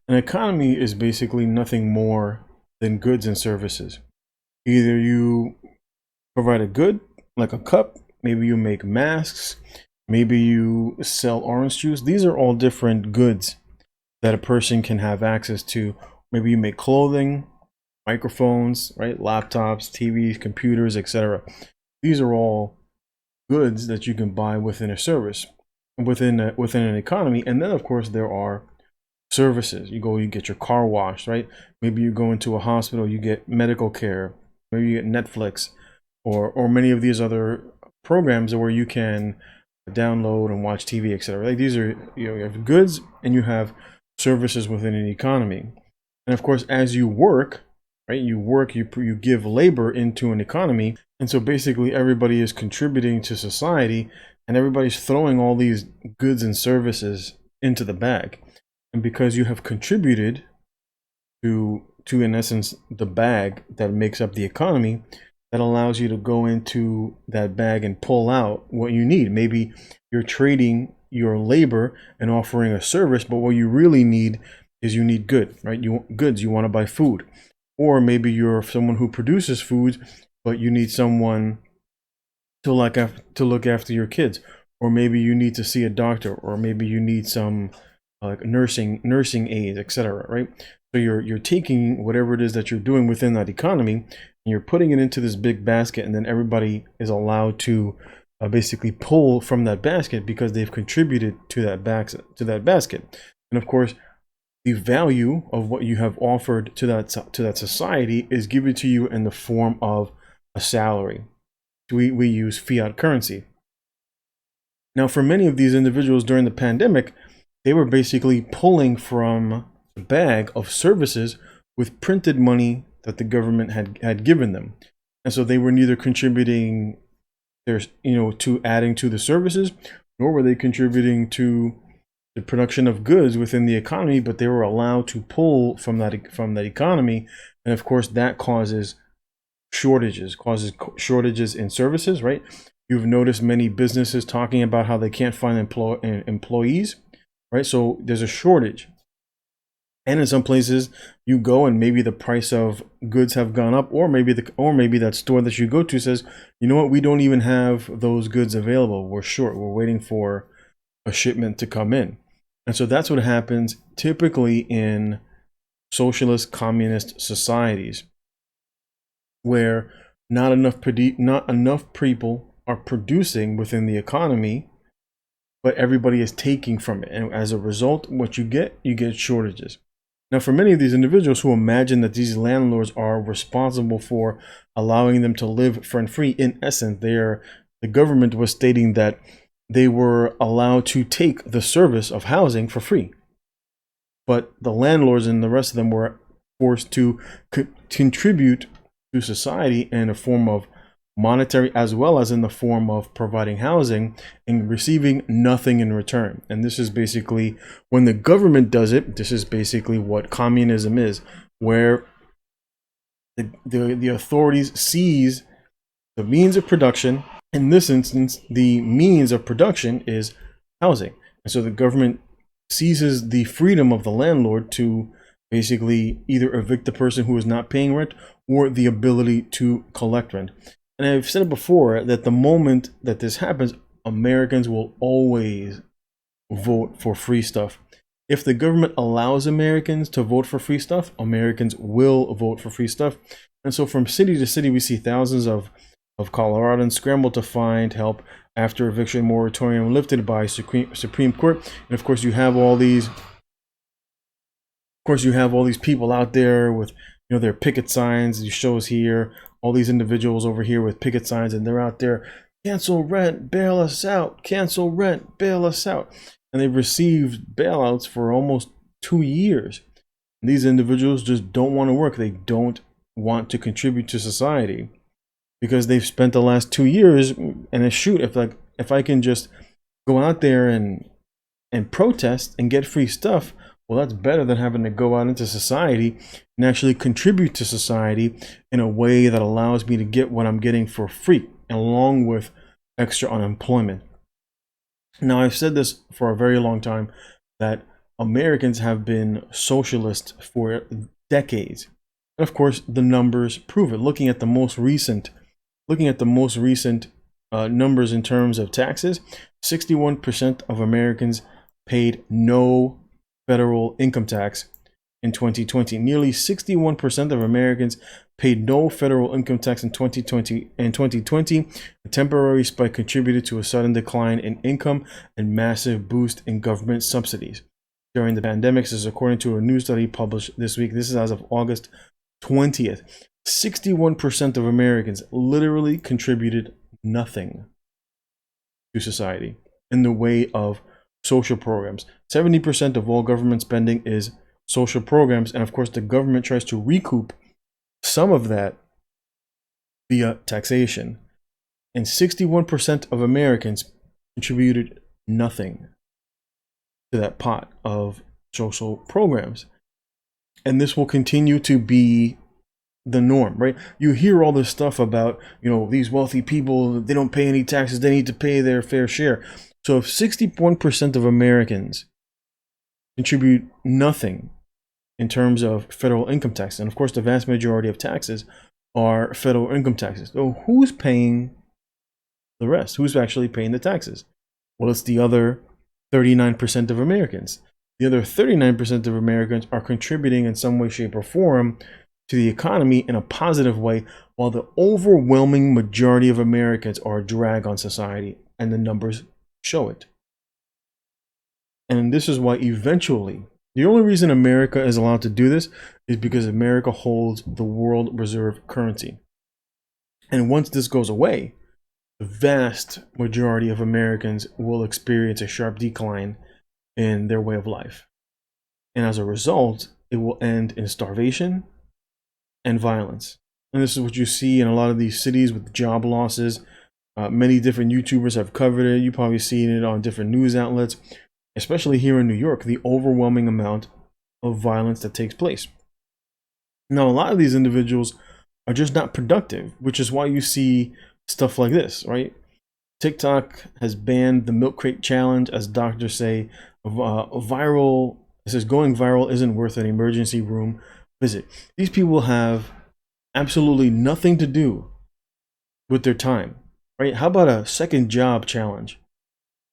An economy is basically nothing more than goods and services. Either you provide a good, like a cup, maybe you make masks, maybe you sell orange juice. These are all different goods that a person can have access to. Maybe you make clothing, microphones, right? Laptops, TVs, computers, etc. These are all goods that you can buy within a service, within an economy. And then of course there are services. You go, you get your car washed, right? Maybe you go into a hospital, you get medical care, maybe you get Netflix, or many of these other programs where you can download and watch TV, etc. Like these are, you have goods and you have services within an economy. And of course, as you work, right, you give labor into an economy, and so basically everybody is contributing to society, and everybody's throwing all these goods and services into the bag. And because you have contributed to in essence the bag that makes up the economy, that allows you to go into that bag and pull out what you need. Maybe you're trading your labor and offering a service, but what you really need is you need right? You want goods, you want to buy food. Or maybe you're someone who produces food, but you need someone to look after your kids. Or maybe you need to see a doctor, or maybe you need some like nursing aides, etc. Right? So you're taking whatever it is that you're doing within that economy, and you're putting it into this big basket, and then everybody is allowed to basically pull from that basket because they've contributed to that basket. And of course, the value of what you have offered to that society is given to you in the form of a salary. We use fiat currency. Now, for many of these individuals during the pandemic, they were basically pulling from the bag of services with printed money that the government had given them. And so they were neither contributing to adding to the services, nor were they contributing to the production of goods within the economy, but they were allowed to pull from that economy. And of course that causes shortages in services, right? You've noticed many businesses talking about how they can't find employees, right? So there's a shortage. And in some places you go and maybe the price of goods have gone up, or maybe that store that you go to says, you know what, we don't even have those goods available. We're short. We're waiting for a shipment to come in. And so that's what happens typically in socialist communist societies, where not enough people are producing within the economy, but everybody is taking from it. And as a result, what you get shortages. Now, for many of these individuals who imagine that these landlords are responsible for allowing them to live rent-free, in essence, the government was stating that they were allowed to take the service of housing for free. But the landlords and the rest of them were forced to contribute to society in a form of monetary as well as in the form of providing housing and receiving nothing in return. And this is basically, when the government does it, this is basically what communism is, where the authorities seize the means of production. In this instance, the means of production is housing. And so the government seizes the freedom of the landlord to basically either evict the person who is not paying rent, or the ability to collect rent. And I've said it before that the moment that this happens, Americans will always vote for free stuff. If the government allows Americans to vote for free stuff, Americans will vote for free stuff. And so from city to city, we see thousands of Coloradans scramble to find help after eviction moratorium lifted by Supreme Court. And of course, you have all these people out there with their picket signs. These shows here, all these individuals over here with picket signs, and they're out there, cancel rent, bail us out, cancel rent, bail us out. And they've received bailouts for almost 2 years. And these individuals just don't want to work. They don't want to contribute to society because they've spent the last 2 years and shoot, if I can just go out there and protest and get free stuff, well, that's better than having to go out into society and actually contribute to society in a way that allows me to get what I'm getting for free, along with extra unemployment. Now, I've said this for a very long time, that Americans have been socialist for decades. And of course, the numbers prove it. Looking at the most recent numbers in terms of taxes, 61% of Americans paid no federal income tax in 2020. Nearly 61% of Americans paid no federal income tax in 2020. In 2020, a temporary spike contributed to a sudden decline in income and massive boost in government subsidies during the pandemic. This is according to a new study published this week. This is as of August 20th. 61% of Americans literally contributed nothing to society in the way of social programs. 70% of all government spending is social programs, and of course the government tries to recoup some of that via taxation. And 61% of Americans contributed nothing to that pot of social programs. And this will continue to be the norm, right? You hear all this stuff about, these wealthy people, they don't pay any taxes, they need to pay their fair share. So if 61% of Americans contribute nothing in terms of federal income tax, and of course the vast majority of taxes are federal income taxes, so who's paying the rest? Who's actually paying the taxes? Well, it's the other 39% of Americans. The other 39% of Americans are contributing in some way, shape, or form to the economy in a positive way, while the overwhelming majority of Americans are a drag on society, and the numbers show it. And this is why eventually, the only reason America is allowed to do this is because America holds the world reserve currency. And once this goes away, the vast majority of Americans will experience a sharp decline in their way of life. And as a result, it will end in starvation and violence. And this is what you see in a lot of these cities with job losses. Many different YouTubers have covered it. You've probably seen it on different news outlets, especially here in New York, the overwhelming amount of violence that takes place. Now, a lot of these individuals are just not productive, which is why you see stuff like this, right? TikTok has banned the milk crate challenge, as doctors say, it says going viral isn't worth an emergency room visit. These people have absolutely nothing to do with their time, right? How about a second job challenge?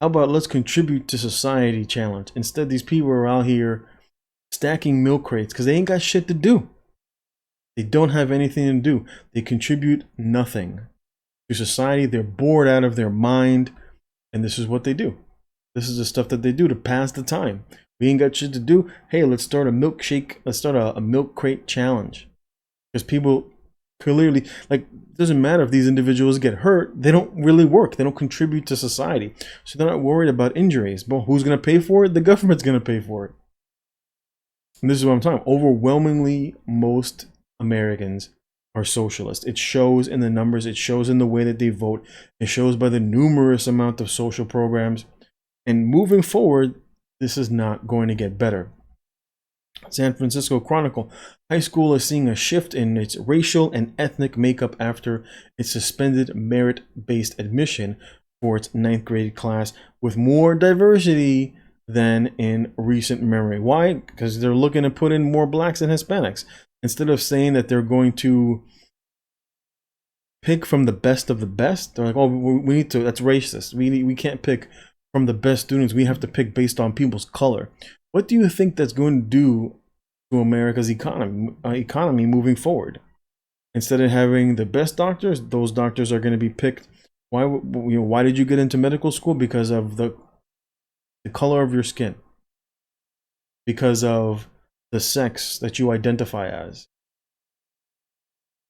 How about let's contribute to society challenge? Instead, these people are out here stacking milk crates because they ain't got shit to do. They don't have anything to do. They contribute nothing to society. They're bored out of their mind, and this is what they do. This is the stuff that they do to pass the time. We ain't got shit to do. Hey, let's start a milkshake. Let's start a milk crate challenge. Because people clearly, it doesn't matter if these individuals get hurt. They don't really work. They don't contribute to society. So they're not worried about injuries. But who's going to pay for it? The government's going to pay for it. And this is what I'm talking about. Overwhelmingly, most Americans are socialist. It shows in the numbers. It shows in the way that they vote. It shows by the numerous amount of social programs. And moving forward, this is not going to get better. San Francisco Chronicle: high school is seeing a shift in its racial and ethnic makeup after it suspended merit-based admission for its 9th grade class with more diversity than in recent memory. Why? Because they're looking to put in more blacks and Hispanics. Instead of saying that they're going to pick from the best of the best, they're like, oh, we need to, that's racist. We can't pick from the best students. We have to pick based on people's color. What do you think that's going to do to America's economy moving forward? Instead of having the best doctors, those doctors are going to be picked. Why did you get into medical school? Because of the color of your skin, because of the sex that you identify as.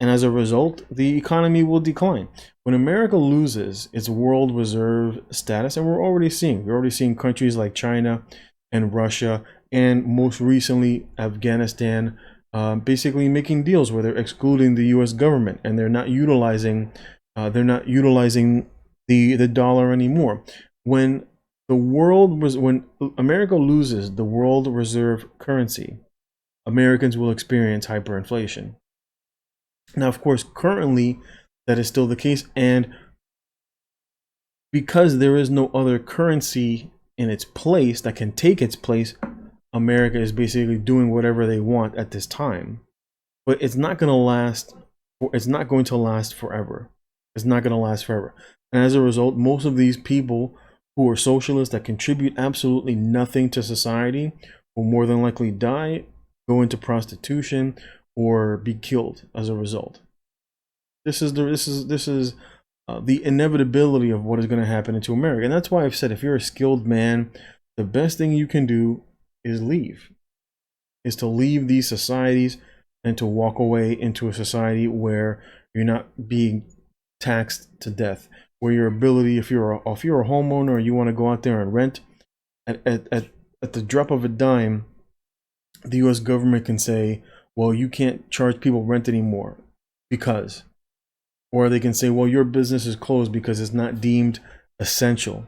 And as a result, the economy will decline. When America loses its world reserve status, and we're already seeing countries like China and Russia, and most recently Afghanistan, basically making deals where they're excluding the U.S. government, and they're not utilizing the dollar anymore. When America loses the world reserve currency, Americans will experience hyperinflation. Now, of course, currently that is still the case, and because there is no other currency in its place that can take its place, America is basically doing whatever they want at this time. But it's not going to last. It's not going to last forever. It's not going to last forever. And as a result, most of these people who are socialists that contribute absolutely nothing to society will more than likely die, go into prostitution, or be killed as a result. This is the inevitability of what is going to happen into America. And that's why I've said, if you're a skilled man, the best thing you can do is leave, is to leave these societies and to walk away into a society where you're not being taxed to death, where your ability, if you're a homeowner or you want to go out there and rent, at the drop of a dime, the US government can say, well, you can't charge people rent anymore because, or they can say, well, your business is closed because it's not deemed essential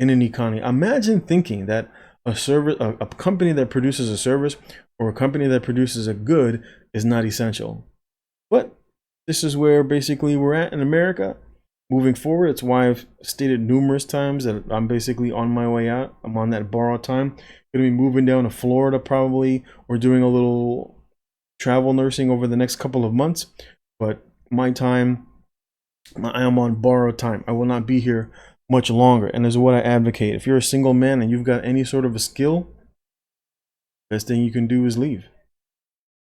in an economy. Imagine thinking that a company that produces a service or a company that produces a good is not essential. But this is where basically we're at in America moving forward. It's why I've stated numerous times that I'm basically on my way out. I'm on that borrowed time. Going to be moving down to Florida probably. We're doing a little travel nursing over the next couple of months. But my time, I am on borrowed time. I will not be here much longer. And this is what I advocate. If you're a single man and you've got any sort of a skill, best thing you can do is leave.